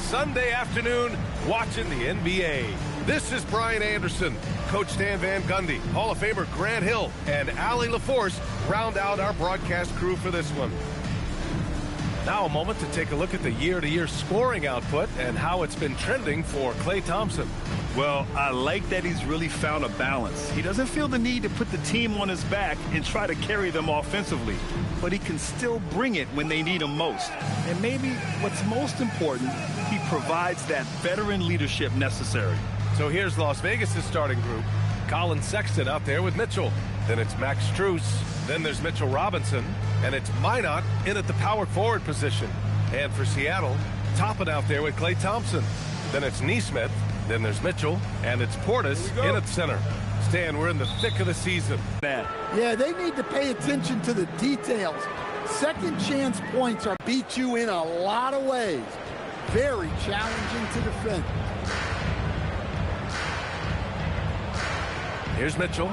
Sunday afternoon watching the NBA. This is Brian Anderson. Coach Stan Van Gundy, Hall of Famer Grant Hill, and Allie LaForce round out our broadcast crew for this one. Now a moment to take a look at the year-to-year scoring output and how it's been trending for Klay Thompson. Well, I like that he's really found a balance. He doesn't feel the need to put the team on his back and try to carry them offensively, but he can still bring it when they need him most. And maybe what's most important, he provides that veteran leadership necessary. So here's Las Vegas' starting group. Colin Sexton out there with Mitchell. Then it's Max Strus. Then there's Mitchell Robinson. And it's Minot in at the power forward position. And for Seattle, Toppin out there with Klay Thompson. Then it's Nesmith. Then there's Mitchell. And it's Portis in at center. Stan, we're in the thick of the season. Yeah, they need to pay attention to the details. Second chance points are beat you in a lot of ways. Very challenging to defend. Here's Mitchell.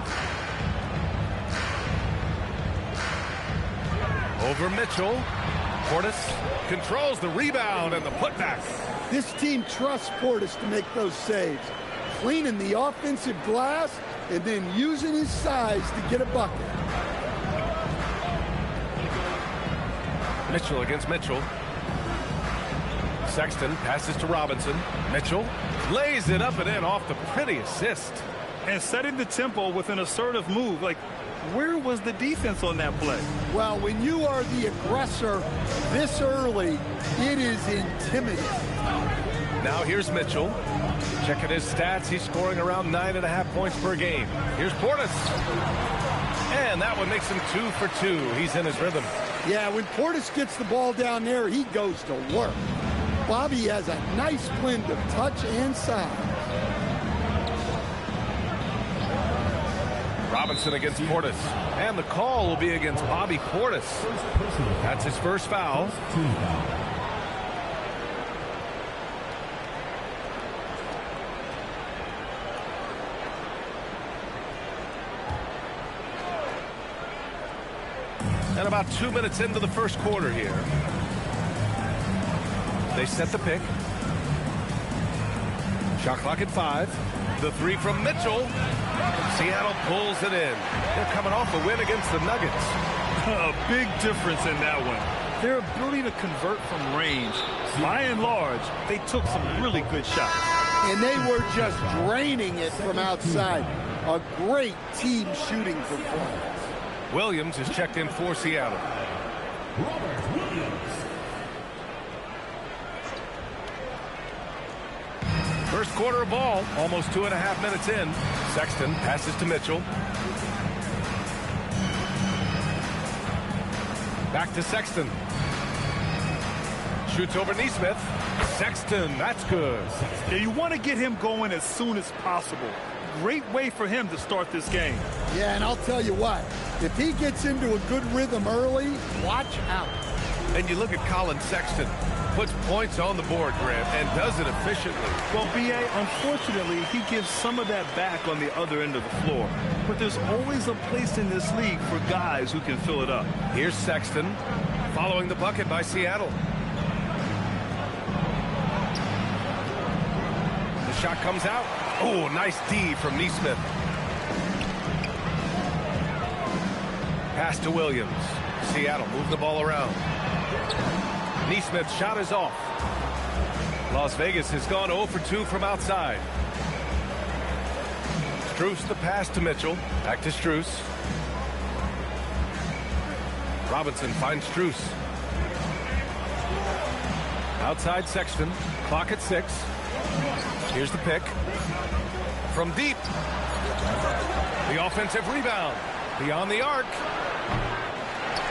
Over Mitchell. Portis controls the rebound and the putback. This team trusts Portis to make those saves. Cleaning the offensive glass and then using his size to get a bucket. Mitchell against Mitchell. Sexton passes to Robinson. Mitchell lays it up and in off the pretty assist. And setting the tempo with an assertive move. Like, where was the defense on that play? Well, when you are the aggressor this early, it is intimidating. Now here's Mitchell. Checking his stats, he's scoring around 9.5 points per game. Here's Portis. And that one makes him 2 for 2. He's in his rhythm. Yeah, when Portis gets the ball down there, he goes to work. Bobby has a nice blend of touch and size. Robinson against Portis. And the call will be against Bobby Portis. That's his first foul. And about 2 minutes into the first quarter here. They set the pick. Shot clock at 5. The three from Mitchell. Seattle pulls it in. They're coming off a win against the Nuggets. A big difference in that one. Their ability to convert from range. By and large, they took some really good shots. And they were just draining it from outside. A great team shooting performance. Williams is checked in for Seattle. First quarter of ball, almost 2.5 minutes in. Sexton passes to Mitchell. Back to Sexton. Shoots over Nesmith. Sexton, that's good. Yeah, you want to get him going as soon as possible. Great way for him to start this game. Yeah, and I'll tell you what, if he gets into a good rhythm early, watch out. And you look at Colin Sexton. Puts points on the board, Grant, and does it efficiently. Well, B.A., unfortunately, he gives some of that back on the other end of the floor. But there's always a place in this league for guys who can fill it up. Here's Sexton, following the bucket by Seattle. The shot comes out. Oh, nice D from Nesmith. Pass to Williams. Seattle move the ball around. Nesmith's shot is off. Las Vegas has gone 0 for 2 from outside. Strus the pass to Mitchell. Back to Strus. Robinson finds Strus. Outside Sexton. Clock at 6. Here's the pick. From deep. The offensive rebound. Beyond the arc.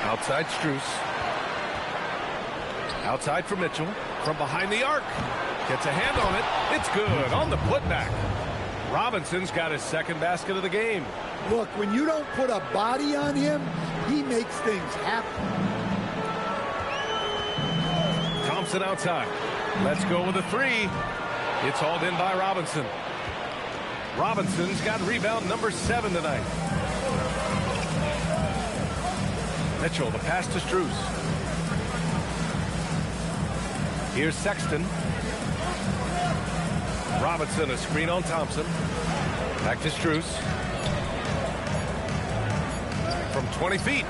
Outside Strus. Outside for Mitchell. From behind the arc. Gets a hand on it. It's good on the putback. Robinson's got his second basket of the game. Look, when you don't put a body on him, he makes things happen. Thompson outside. Let's go with a three. It's hauled in by Robinson. Robinson's got rebound number 7 tonight. Mitchell, the pass to Strus. Here's Sexton. Robinson, a screen on Thompson. Back to Strus. From 20 feet.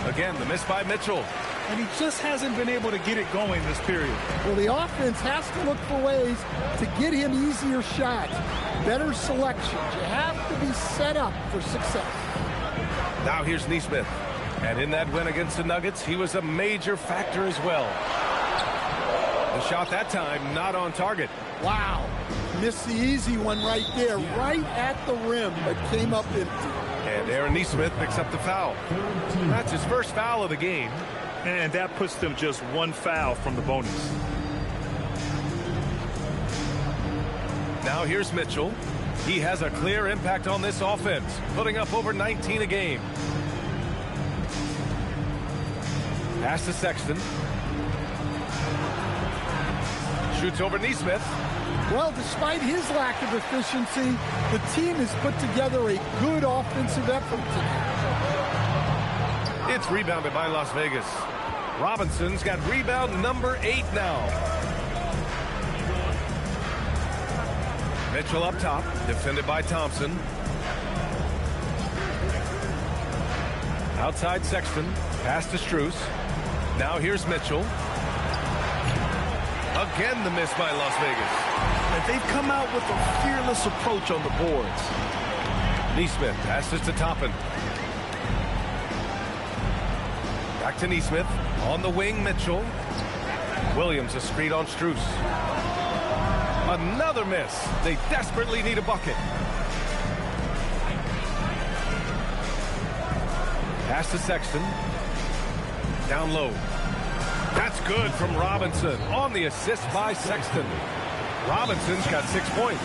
Again, the miss by Mitchell. And he just hasn't been able to get it going this period. Well, the offense has to look for ways to get him easier shots, better selections. You have to be set up for success. Now here's Nesmith. And in that win against the Nuggets, he was a major factor as well. The shot that time not on target. Wow. Missed the easy one right there, right at the rim, but came up empty. And Aaron Nesmith picks up the foul. That's his first foul of the game. And that puts them just one foul from the bonus. Now here's Mitchell. He has a clear impact on this offense, putting up over 19 a game. Pass to Sexton. Shoots over Nesmith. Well, despite his lack of efficiency, the team has put together a good offensive effort tonight. It's rebounded by Las Vegas. Robinson's got rebound number 8 now. Mitchell up top, defended by Thompson. Outside Sexton, pass to Strus. Now here's Mitchell. Again the miss by Las Vegas. And they've come out with a fearless approach on the boards. Nesmith passes to Toppin. Back to Nesmith. On the wing, Mitchell. Williams a screen on Strus. Another miss. They desperately need a bucket. Pass to Sexton. Down low. That's good from Robinson on the assist by Sexton. Robinson's got 6 points.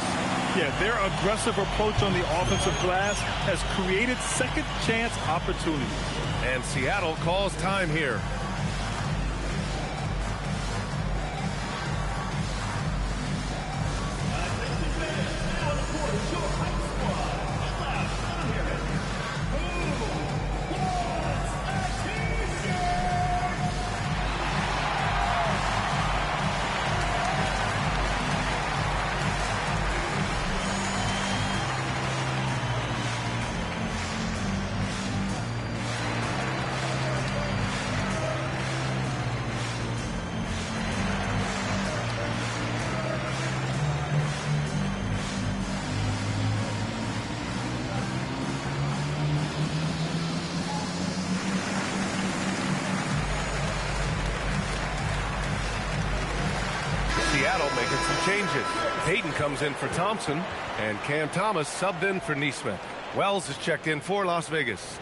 Yeah, their aggressive approach on the offensive glass has created second chance opportunities. And Seattle calls time here. Seattle making some changes. Payton comes in for Thompson, and Cam Thomas subbed in for Nesmith. Wells is checked in for Las Vegas.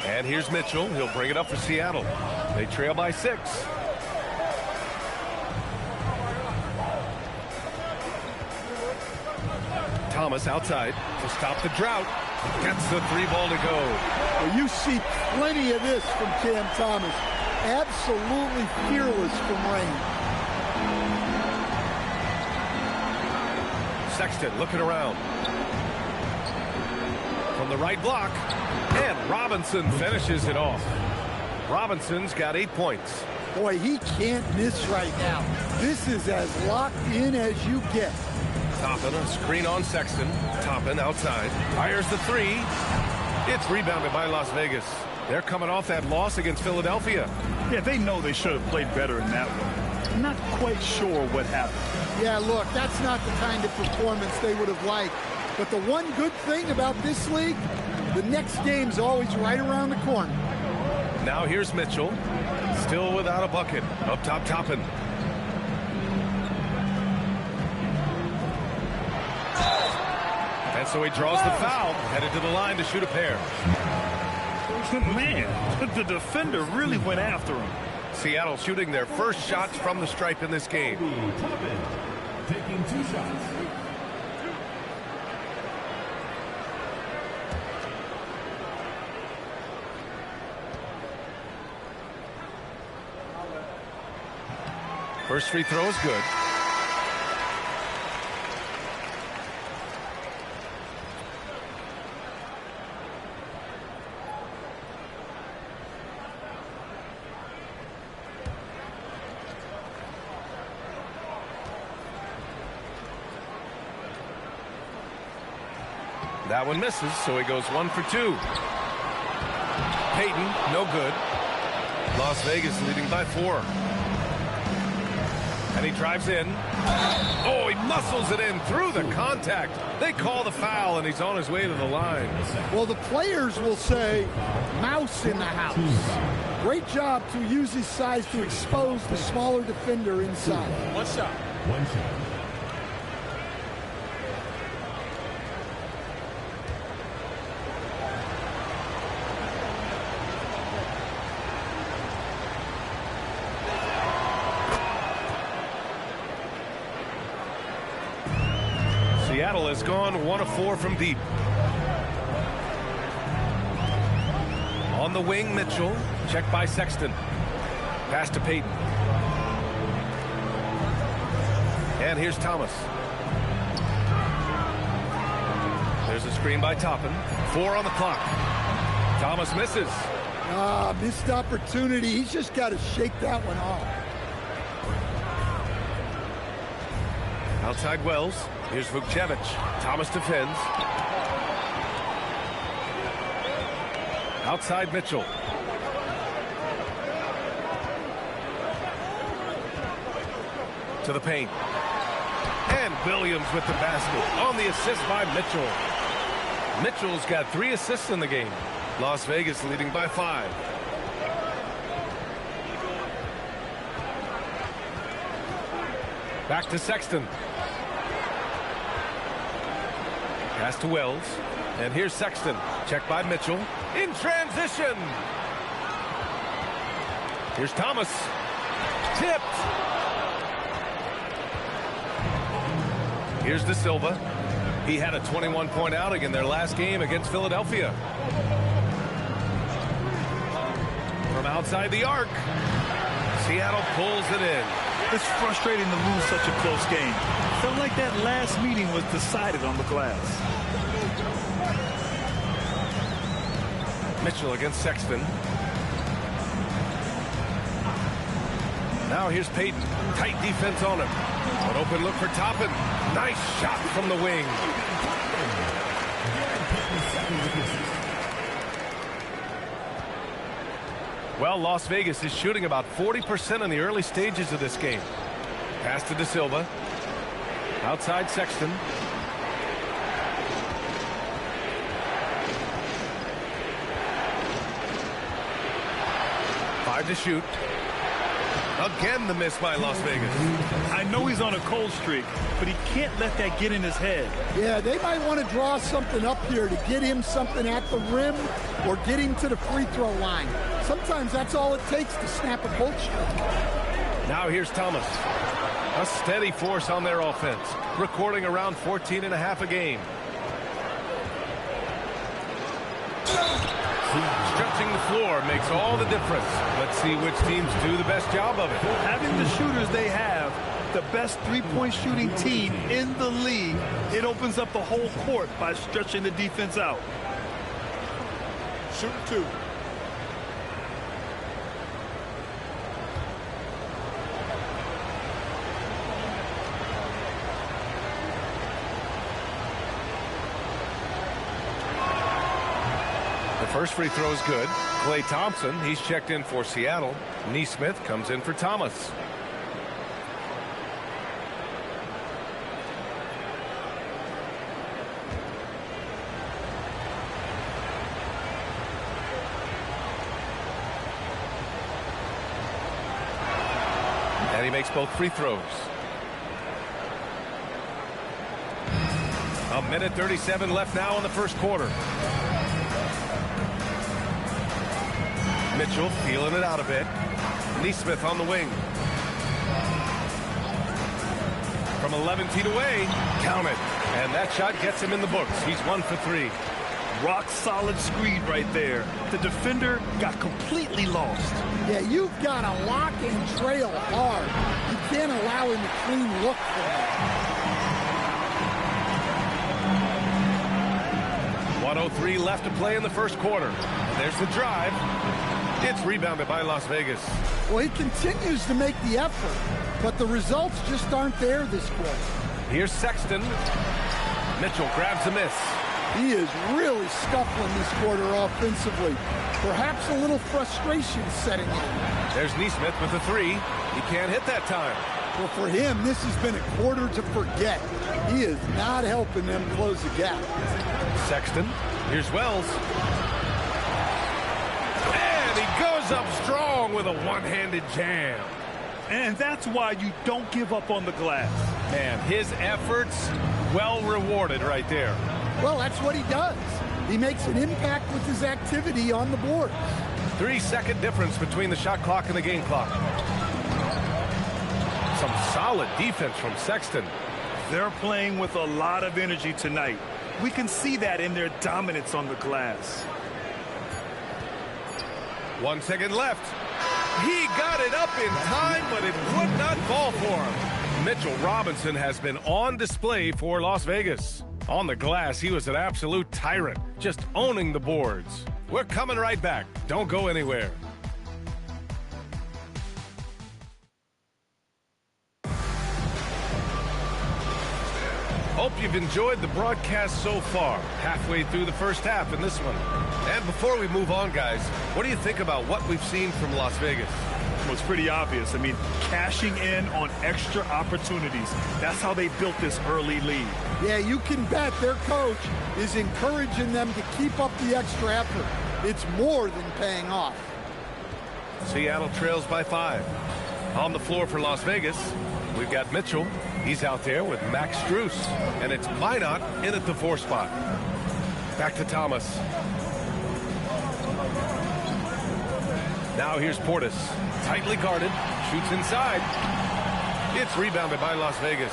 And here's Mitchell. He'll bring it up for Seattle. They trail by 6. Thomas outside to stop the drought. Gets the 3-ball to go. Well, you see plenty of this from Cam Thomas. Absolutely fearless from range. Sexton looking around. From the right block. And Robinson finishes it off. Robinson's got 8 points. Boy, he can't miss right now. This is as locked in as you get. Toppin, a screen on Sexton. Toppin outside. Fires the 3. It's rebounded by Las Vegas. They're coming off that loss against Philadelphia. Yeah, they know they should have played better in that one. Not quite sure what happened. Yeah, look, that's not the kind of performance they would have liked. But the one good thing about this league, the next game's always right around the corner. Now here's Mitchell. Still without a bucket. Up top, Toppin. And so he draws the foul, headed to the line to shoot a pair. Man, the defender really went after him. Seattle shooting their first shots from the stripe in this game. Taking 2 shots. First free throw is good. That one misses, so he goes 1 for 2. Payton, no good. Las Vegas leading by 4. And he drives in. Oh, he muscles it in through the contact. They call the foul, and he's on his way to the line. Well, the players will say, mouse in the house. Great job to use his size to expose the smaller defender inside. One shot. Seattle has gone 1 of 4 from deep. On the wing, Mitchell. Checked by Sexton. Pass to Payton. And here's Thomas. There's a screen by Toppin. 4 on the clock. Thomas misses. Missed opportunity. He's just got to shake that one off. Outside Wells. Here's Vukcevic. Thomas defends. Outside Mitchell. To the paint. And Williams with the basket on the assist by Mitchell. Mitchell's got 3 assists in the game. Las Vegas leading by 5. Back to Sexton. Pass to Wells. And here's Sexton. Checked by Mitchell. In transition. Here's Thomas. Tipped. Here's De Silva. He had a 21-point outing in their last game against Philadelphia. From outside the arc. Seattle pulls it in. It's frustrating to lose such a close game. Felt like that last meeting was decided on the glass. Mitchell against Sexton. Now here's Payton. Tight defense on him. An open look for Toppin. Nice shot from the wing. Well, Las Vegas is shooting about 40% in the early stages of this game. Pass to De Silva. Outside Sexton. To shoot. Again, the miss by Las Vegas. I know he's on a cold streak, but he can't let that get in his head. Yeah, they might want to draw something up here to get him something at the rim or get him to the free throw line. Sometimes that's all it takes to snap a cold streak. Now here's Thomas. A steady force on their offense, recording around 14.5 a game. Stretching the floor makes all the difference. Let's see which teams do the best job of it. Having the shooters they have, the best three-point shooting team in the league, it opens up the whole court by stretching the defense out. Shoot 2. First free throw is good. Klay Thompson, he's checked in for Seattle. Nesmith comes in for Thomas. And he makes both free throws. A minute 37 left now in the first quarter. Mitchell feeling it out a bit. Nesmith on the wing. From 11 feet away, count it. And that shot gets him in the books. He's 1 for 3. Rock solid screen right there. The defender got completely lost. Yeah, you've got to lock and trail hard. You can't allow him to clean look for it. 1:03 left to play in the first quarter. There's the drive. It's rebounded by Las Vegas. Well, he continues to make the effort, but the results just aren't there this quarter. Here's Sexton. Mitchell grabs a miss. He is really scuffling this quarter offensively. Perhaps a little frustration setting in. There's Neesmith with a three. He can't hit that time. Well, for him, this has been a quarter to forget. He is not helping them close the gap. Sexton. Here's Wells. And he goes up strong with a one-handed jam. And that's why you don't give up on the glass. Man, his efforts well rewarded right there. Well, that's what he does. He makes an impact with his activity on the board. 3-second difference between the shot clock and the game clock. Some solid defense from Sexton. They're playing with a lot of energy tonight. We can see that in their dominance on the glass. 1 second left. He got it up in time, but it would not fall for him. Mitchell Robinson has been on display for Las Vegas. On the glass, he was an absolute tyrant, just owning the boards. We're coming right back. Don't go anywhere. Hope you've enjoyed the broadcast so far. Halfway through the first half in this one. And before we move on, guys, what do you think about what we've seen from Las Vegas? Well, it's pretty obvious. I mean, cashing in on extra opportunities. That's how they built this early lead. Yeah, you can bet their coach is encouraging them to keep up the extra effort. It's more than paying off. Seattle trails by 5. On the floor for Las Vegas, we've got Mitchell. He's out there with Max Strus. And it's Minot in at the 4 spot. Back to Thomas. Now here's Portis. Tightly guarded. Shoots inside. It's rebounded by Las Vegas.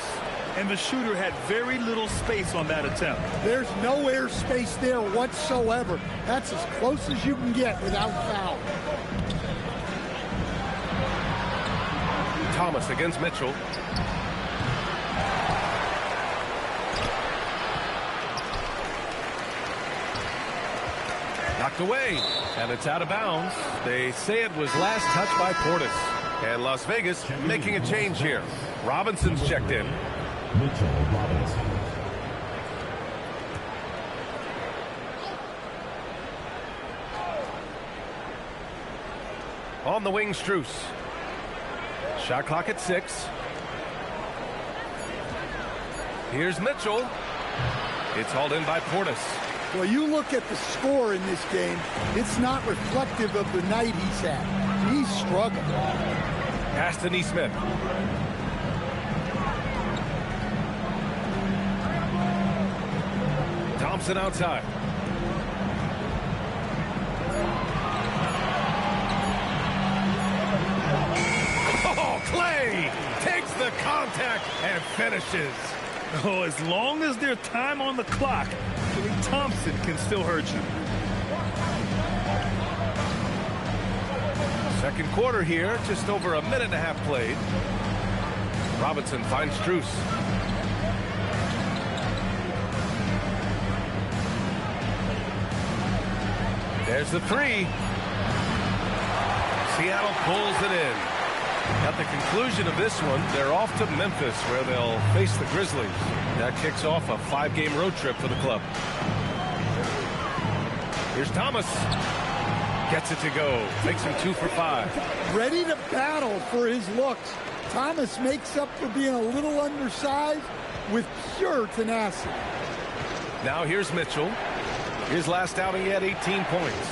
And the shooter had very little space on that attempt. There's no air space there whatsoever. That's as close as you can get without foul. Thomas against Mitchell. Knocked away, and it's out of bounds. They say it was last touched by Portis. And Las Vegas making a change here. Robinson's checked in. Mitchell Robinson. On the wing, Strus. Shot clock at 6. Here's Mitchell. It's hauled in by Portis. Well, you look at the score in this game, it's not reflective of the night he's had. He's struggling. Pass to Neesmith. Thompson outside. Oh, Clay takes the contact and finishes. Oh, as long as there's time on the clock, Thompson can still hurt you. Second quarter here, just over a minute and a half played. Robinson finds Strus. There's the 3. Seattle pulls it in. At the conclusion of this one, they're off to Memphis, where they'll face the Grizzlies. That kicks off a 5-game road trip for the club. Here's Thomas. Gets it to go. Makes him 2 for 5. Ready to battle for his looks. Thomas makes up for being a little undersized with pure tenacity. Now here's Mitchell. His last outing, he had 18 points.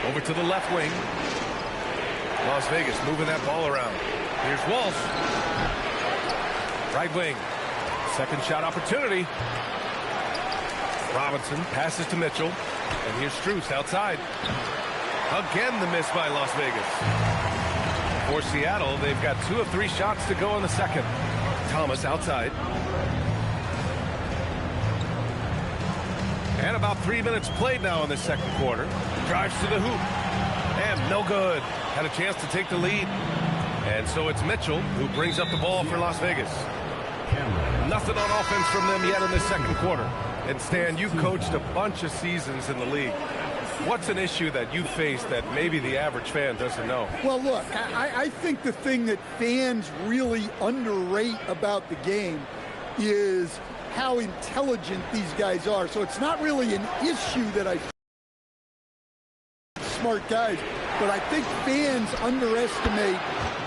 Over to the left wing. Las Vegas moving that ball around. Here's Walsh. Right wing. Second shot opportunity. Robinson passes to Mitchell. And here's Strus outside. Again the miss by Las Vegas. For Seattle, they've got 2 of 3 shots to go in the second. Thomas outside. And about 3 minutes played now in the second quarter. Drives to the hoop. And no good. Had a chance to take the lead. And so it's Mitchell who brings up the ball for Las Vegas. Nothing on offense from them yet in the second quarter. And Stan, you coached a bunch of seasons in the league. What's an issue that you face that maybe the average fan doesn't know? Well, look, I think the thing that fans really underrate about the game is how intelligent these guys are. So it's not really an issue that I smart guys, but I think fans underestimate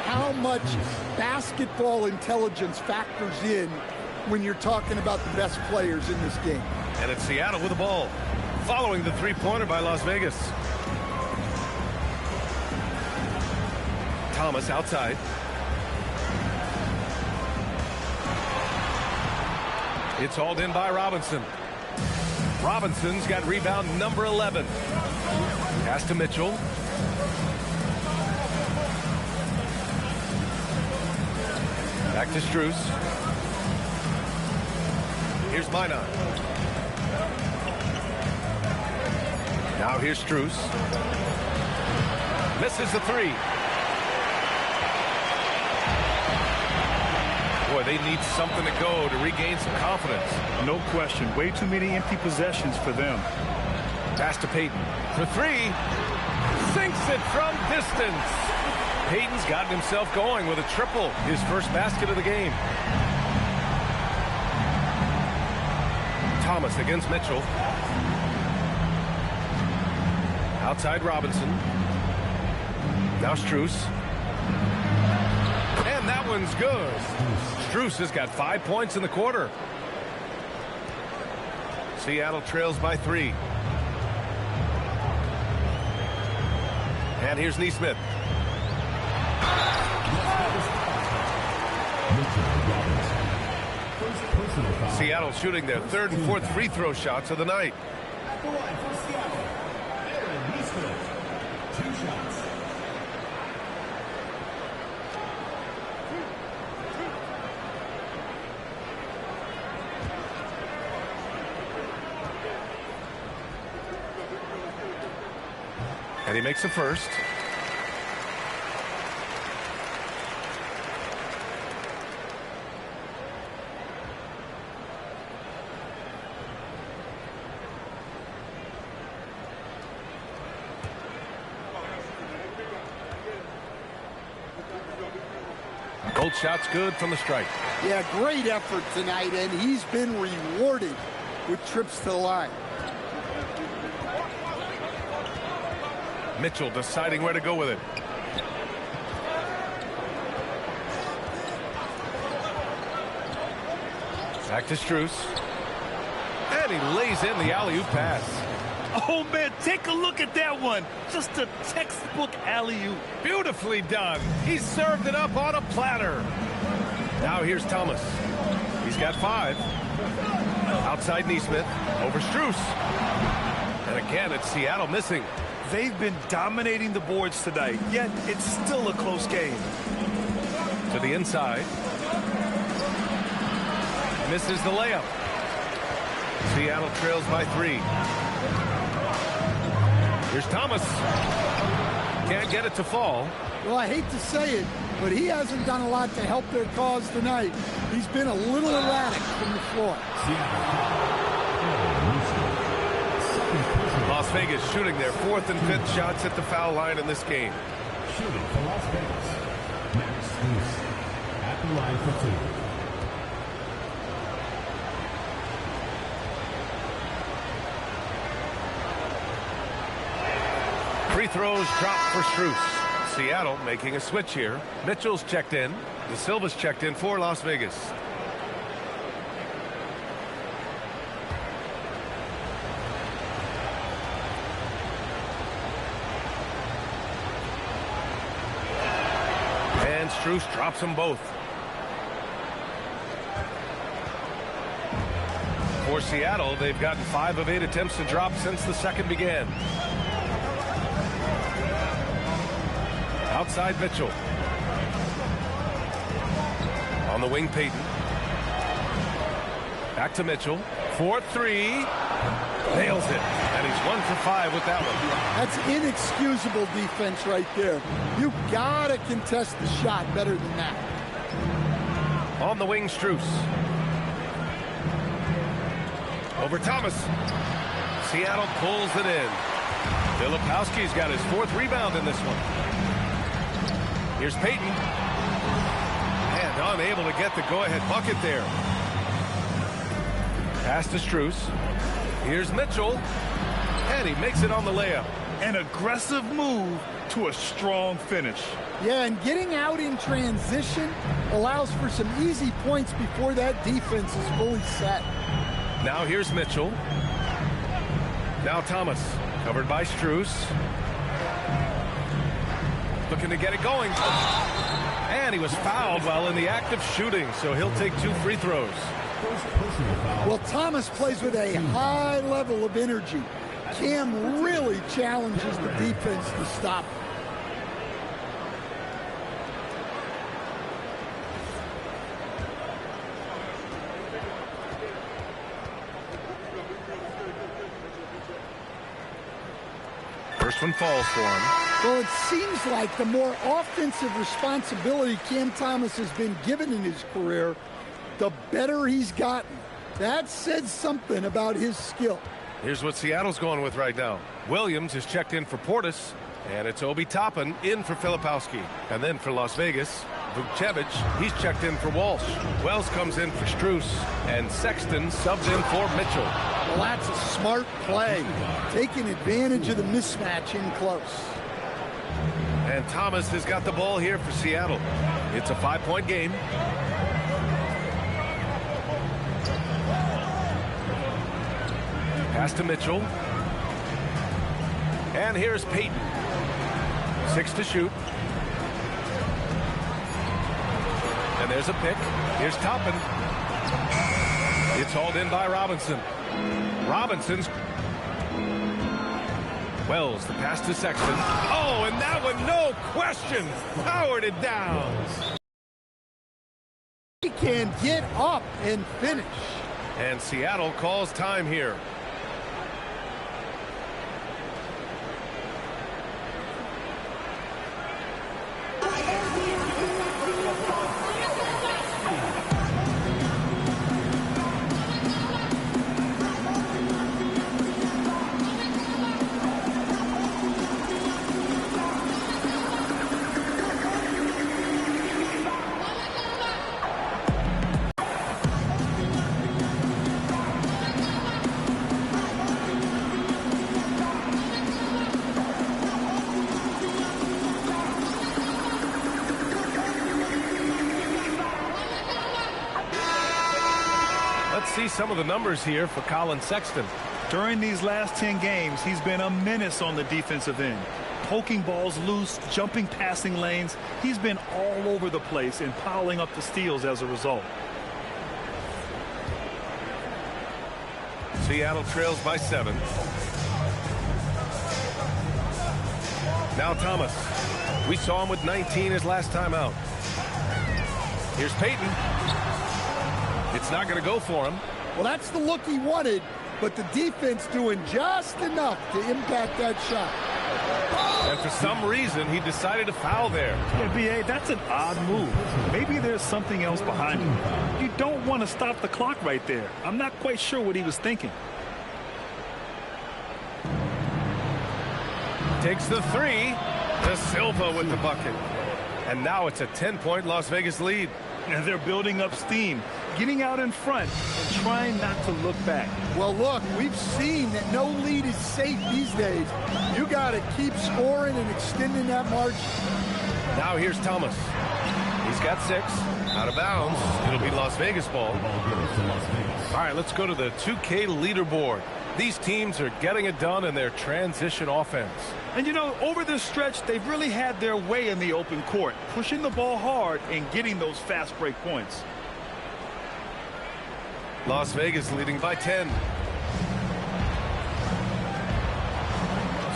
how much basketball intelligence factors in when you're talking about the best players in this game. And it's Seattle with the ball, following the three-pointer by Las Vegas. Thomas outside. It's hauled in by Robinson. Robinson's got rebound number 11. Pass to Mitchell. Back to Strus. Here's Minot. Now here's Strus. Misses the three. Boy, they need something to go to regain some confidence. No question. Way too many empty possessions for them. Pass to Payton for three. Sinks it from distance. Payton's gotten himself going with a triple, his first basket of the game. Thomas against Mitchell. Outside Robinson. Now Strus. And that one's good. Strus has got 5 points in the quarter. Seattle trails by 3. And here's Neesmith. Seattle shooting their third and fourth free throw shots of the night. At the line for Seattle, Neesmith, 2 shots. And he makes the first. Both shots good from the stripe. Yeah, great effort tonight, and he's been rewarded with trips to the line. Mitchell deciding where to go with it. Back to Strus. And he lays in the alley-oop pass. Oh, man, take a look at that one. Just a textbook alley-oop. Beautifully done. He served it up on a platter. Now here's Thomas. He's got 5. Outside Neesmith. Over Strus. And again, it's Seattle missing. They've been dominating the boards tonight, yet it's still a close game. To the inside. Misses the layup. Seattle trails by 3. Here's Thomas. Can't get it to fall. Well, I hate to say it, but he hasn't done a lot to help their cause tonight. He's been a little erratic from the floor. Las Vegas shooting their 4th and 5th shots at the foul line in this game. Shooting for Las Vegas, Max Strus at the line for 2. Free throws dropped for Strus. Seattle making a switch here. Mitchell's checked in. De Silva's checked in for Las Vegas. And Strus drops them both. For Seattle, they've gotten 5 of 8 attempts to drop since the second began. Outside Mitchell. On the wing, Payton. Back to Mitchell. 4-3. Nails it. And he's 1 for 5 with that one. That's inexcusable defense right there. You gotta contest the shot better than that. On the wing, Strus. Over Thomas. Seattle pulls it in. Filipowski's got his 4th rebound in this one. Here's Payton. And unable to get the go-ahead bucket there. Pass to Strus. Here's Mitchell. And he makes it on the layup. An aggressive move to a strong finish. Yeah, and getting out in transition allows for some easy points before that defense is fully set. Now here's Mitchell. Now Thomas, covered by Strus. Looking to get it going. And he was fouled while in the act of shooting, so he'll take 2 free throws. Well, Thomas plays with a high level of energy. Cam really challenges the defense to stop him. First one falls for him. Well, it seems like the more offensive responsibility Cam Thomas has been given in his career, the better he's gotten. That says something about his skill. Here's what Seattle's going with right now. Williams is checked in for Portis, and it's Obi Toppin in for Filipowski. And then for Las Vegas, Vukcevic, he's checked in for Walsh. Wells comes in for Strus, and Sexton subs in for Mitchell. Well, that's a smart play, taking advantage of the mismatch in close. And Thomas has got the ball here for Seattle. It's a 5-point game. Pass to Mitchell. And here's Payton. 6 to shoot. And there's a pick. Here's Toppin. It's hauled in by Robinson. Robinson's. Wells, the pass to Sexton. Oh, and that one, no question, powered it down. He can get up and finish. And Seattle calls time here. Let's see some of the numbers here for Colin Sexton. During these last 10 games, he's been a menace on the defensive end. Poking balls loose, jumping passing lanes. He's been all over the place and piling up the steals as a result. Seattle trails by 7. Now Thomas. We saw him with 19 his last time out. Here's Payton. It's not going to go for him. Well, that's the look he wanted, but the defense doing just enough to impact that shot. And for some reason, he decided to foul there. Yeah, B.A., that's an odd move. Maybe there's something else behind it. You don't want to stop the clock right there. I'm not quite sure what he was thinking. Takes the 3. De Silva with the bucket. And now it's a 10-point Las Vegas lead. And they're building up steam, getting out in front and trying not to look back. Well, look, we've seen that no lead is safe these days. You got to keep scoring and extending that margin. Now here's Thomas. He's got 6. Out of bounds. It'll be Las Vegas ball. All right, let's go to the 2K leaderboard. These teams are getting it done in their transition offense. And, you know, over this stretch, they've really had their way in the open court, pushing the ball hard and getting those fast break points. Las Vegas leading by 10.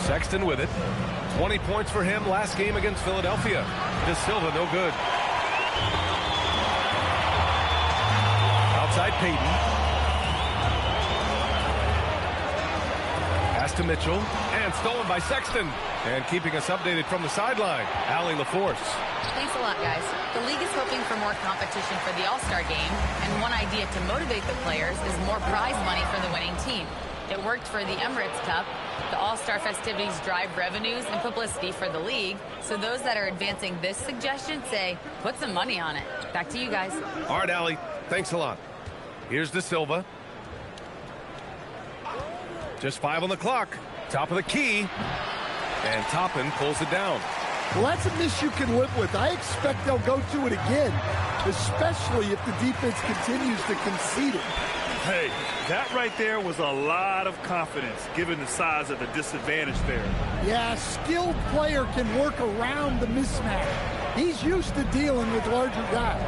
Sexton with it. 20 points for him last game against Philadelphia. De Silva, no good. Outside Payton. Pass to Mitchell, and stolen by Sexton. And keeping us updated from the sideline, Allie LaForce. Thanks a lot, guys. The league is hoping for more competition for the All-Star game, and one idea to motivate the players is more prize money for the winning team. It worked for the Emirates Cup. The All-Star festivities drive revenues and publicity for the league. So those that are advancing this suggestion say, put some money on it. Back to you guys. All right, Allie. Thanks a lot. Here's De Silva. Just 5 on the clock. Top of the key. And Toppin pulls it down. Well, that's a miss you can live with. I expect they'll go to it again, especially if the defense continues to concede it. Hey, that right there was a lot of confidence, given the size of the disadvantage there. Yeah, a skilled player can work around the mismatch. He's used to dealing with larger guys.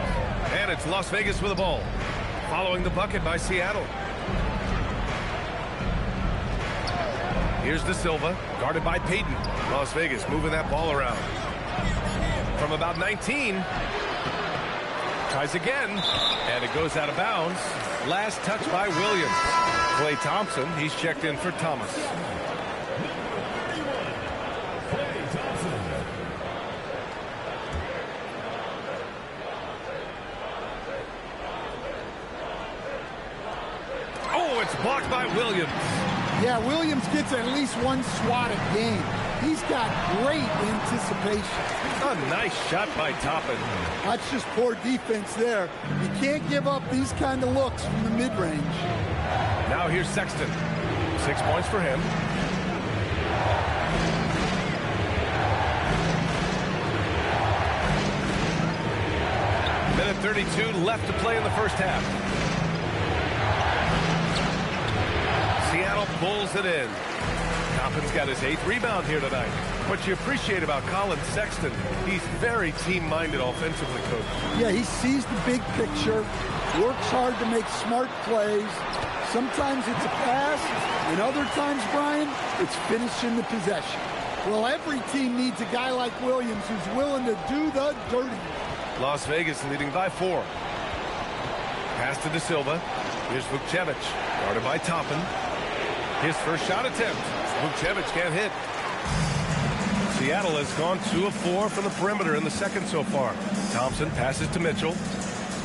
And it's Las Vegas with the ball. Following the bucket by Seattle. Here's De Silva, guarded by Payton. Las Vegas moving that ball around. From about 19. Tries again, and it goes out of bounds. Last touch by Williams. Klay Thompson, he's checked in for Thomas. Oh, it's blocked by Williams. Yeah, Williams gets at least one swat a game. He's got great anticipation. A nice shot by Toppin. That's just poor defense there. You can't give up these kind of looks from the mid-range. Now here's Sexton. 6 points for him. Minute 32 left to play in the first half. Seattle pulls it in. Toppin's got his 8th rebound here tonight. What you appreciate about Colin Sexton, he's very team-minded offensively, Coach. Yeah, he sees the big picture, works hard to make smart plays. Sometimes it's a pass, and other times, Brian, it's finishing the possession. Well, every team needs a guy like Williams who's willing to do the dirty work. Las Vegas leading by 4. Pass to De Silva. Here's Vukcevic, guarded by Toppin. His first shot attempt. Vukcevic can't hit. Seattle has gone 2 of 4 from the perimeter in the second so far. Thompson passes to Mitchell.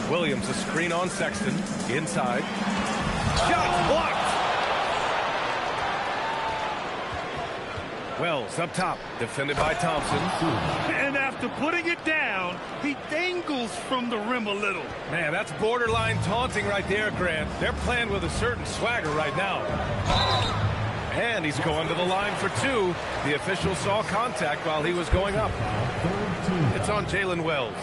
Williams a screen on Sexton. Inside. Shot blocked. Wells up top. Defended by Thompson. And after putting it down, he dangles from the rim a little. Man, that's borderline taunting right there, Grant. They're playing with a certain swagger right now. And he's going to the line for 2. The official saw contact while he was going up. It's on Jalen Wells.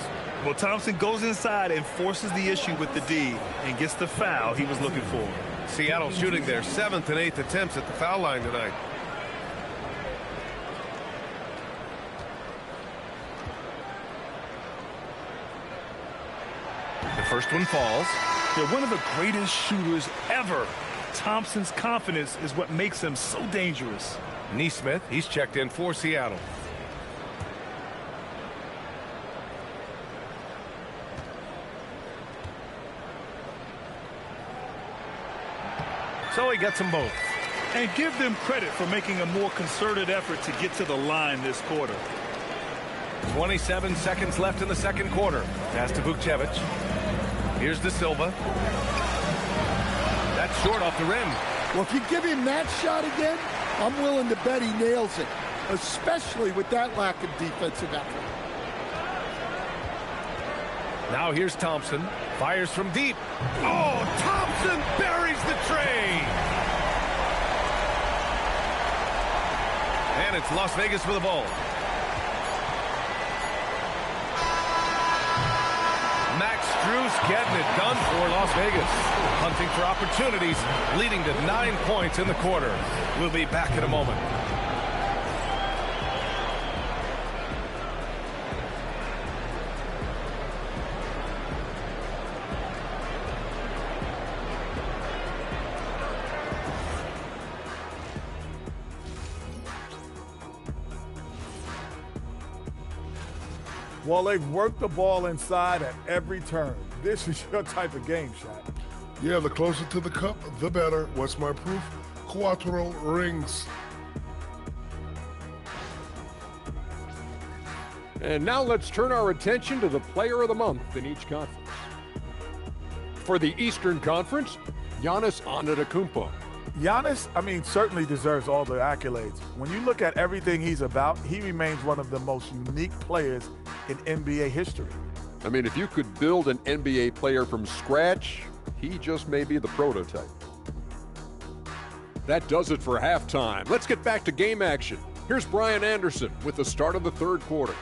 Well, Thompson goes inside and forces the issue with the D and gets the foul he was looking for. Seattle shooting their 7th and 8th attempts at the foul line tonight. The first one falls. They're one of the greatest shooters ever. Thompson's confidence is what makes him so dangerous. Nesmith, he's checked in for Seattle. So he gets them both. And give them credit for making a more concerted effort to get to the line this quarter. 27 seconds left in the second quarter. Pass to Vukcevic. Here's De Silva. That's short off the rim. Well, if you give him that shot again, I'm willing to bet he nails it, especially with that lack of defensive effort. Now here's Thompson. Fires from deep. Oh, Thompson buries the tray. And it's Las Vegas with the ball. Max Strus getting it done for Las Vegas. Hunting for opportunities, leading to 9 points in the quarter. We'll be back in a moment. Well, they've worked the ball inside at every turn. This is your type of game, shot. Yeah, the closer to the cup, the better. What's my proof? Cuatro rings. And now let's turn our attention to the player of the month in each conference. For the Eastern Conference, Giannis Antetokounmpo. Giannis, certainly deserves all the accolades. When you look at everything he's about, he remains one of the most unique players in NBA history. If you could build an NBA player from scratch, he just may be the prototype. That does it for halftime. Let's get back to game action. Here's Brian Anderson with the start of the third quarter.